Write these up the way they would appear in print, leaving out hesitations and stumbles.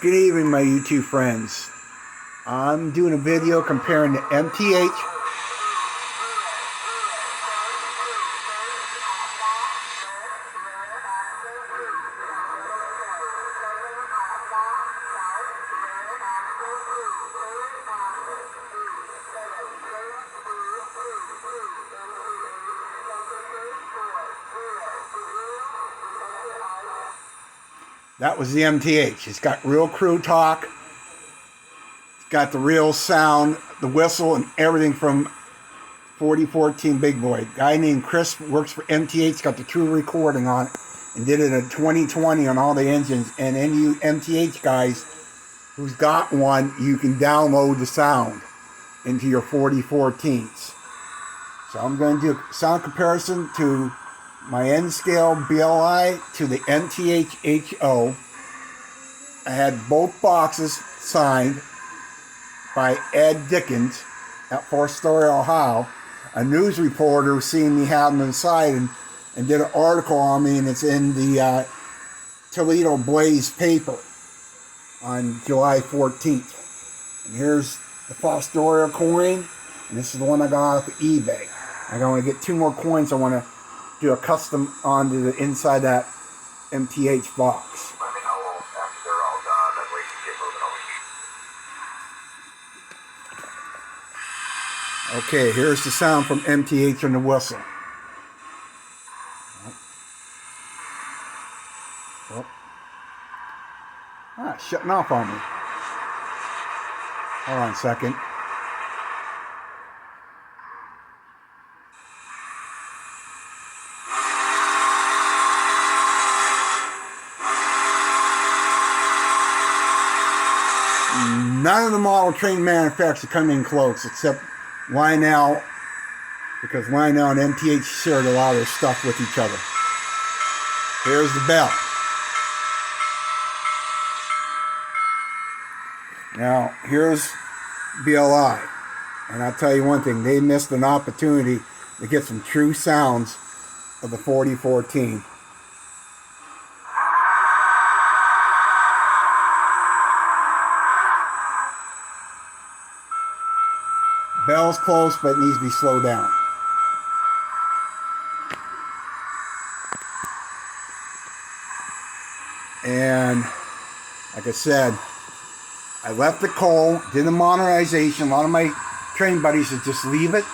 Good evening, my YouTube friends. I'm doing a video comparing the MTH That was the MTH. It's got real crew talk. It's got the real sound, the whistle, and everything from 4014 Big Boy. Guy named Chris works for MTH, got the true recording on it, and did it in 2020 on all the engines. And any you MTH guys who's got one, you can download the sound into your 4014s. So I'm going to do a sound comparison to my N-scale BLI to the MTH HO. I had both boxes signed by Ed Dickens at 4th Story, Ohio. A news reporter seen me have them inside and did an article on me, and it's in the Toledo Blaze paper on July 14th. And here's the Fostoria coin, and this is the one I got off of eBay. I'm going to get 2 more coins. I want to do a custom onto the inside that MTH box. Let me know after they're all done, that way you can get moving over. Okay, here's the sound from MTH on the whistle. Oh. It's shutting off on me. Hold on a second. None of the model train manufacturers come in close except Lionel, because Lionel and MTH shared a lot of their stuff with each other. Here's the bell. Now, here's BLI. And I'll tell you one thing, they missed an opportunity to get some true sounds of the 4014. Bell's close, but it needs to be slowed down. And like I said, I left the coal, did the modernization. A lot of my train buddies would just leave it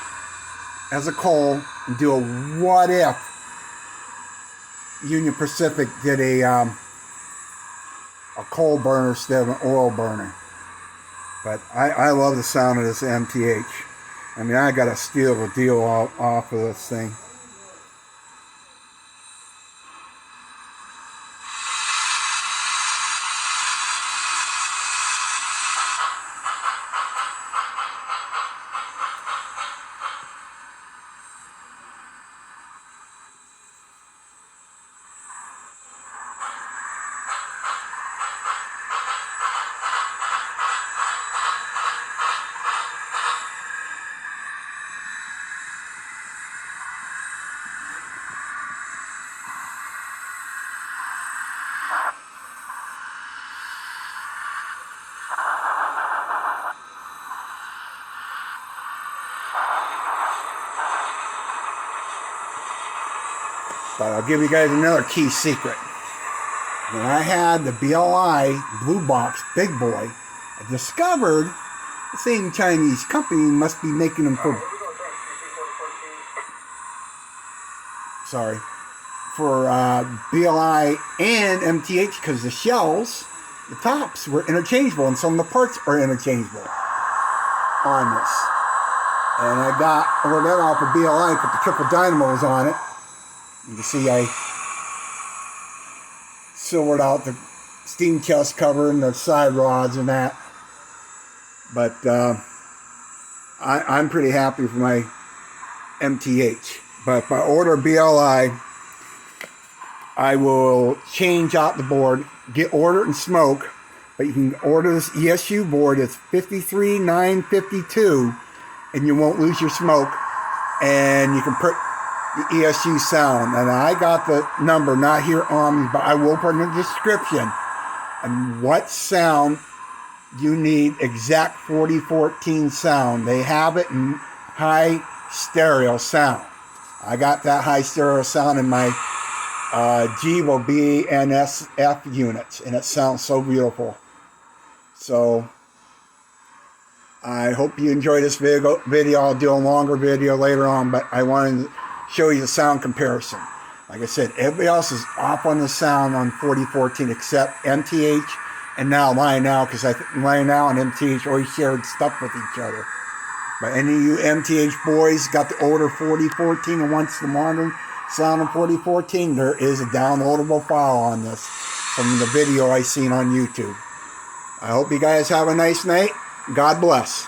as a coal and do a what if Union Pacific did a coal burner instead of an oil burner. But I love the sound of this MTH. I mean, I got to steal the deal off of this thing. But I'll give you guys another key secret. When I had the BLI Blue Box Big Boy, I discovered the same Chinese company must be making them for BLI and MTH, because the shells, the tops were interchangeable, and some of the parts are interchangeable on this. And I ordered that off of BLI, put the triple dynamos on it. You can see I silvered out the steam chest cover and the side rods and that. But I'm pretty happy with my MTH. But if I order BLI, I will change out the board, order it in smoke. But you can order this ESU board. It's 53952, and you won't lose your smoke. And you can put the ESU sound, and I got the number not here on me, but I will put in the description and what sound you need, exact 4014 sound. They have it in high stereo sound. I got that high stereo sound in my Gevo BNSF units, and it sounds so beautiful. So I hope you enjoy this video. I'll do a longer video later on, but I wanted to show you the sound comparison. Like I said, everybody else is off on the sound on 4014 except MTH and now Lionel, because I think Lionel and MTH always shared stuff with each other. But any of you MTH boys got the older 4014 and wants the modern sound of 4014, there is a downloadable file on this from the video I seen on YouTube. I hope you guys have a nice night. God bless.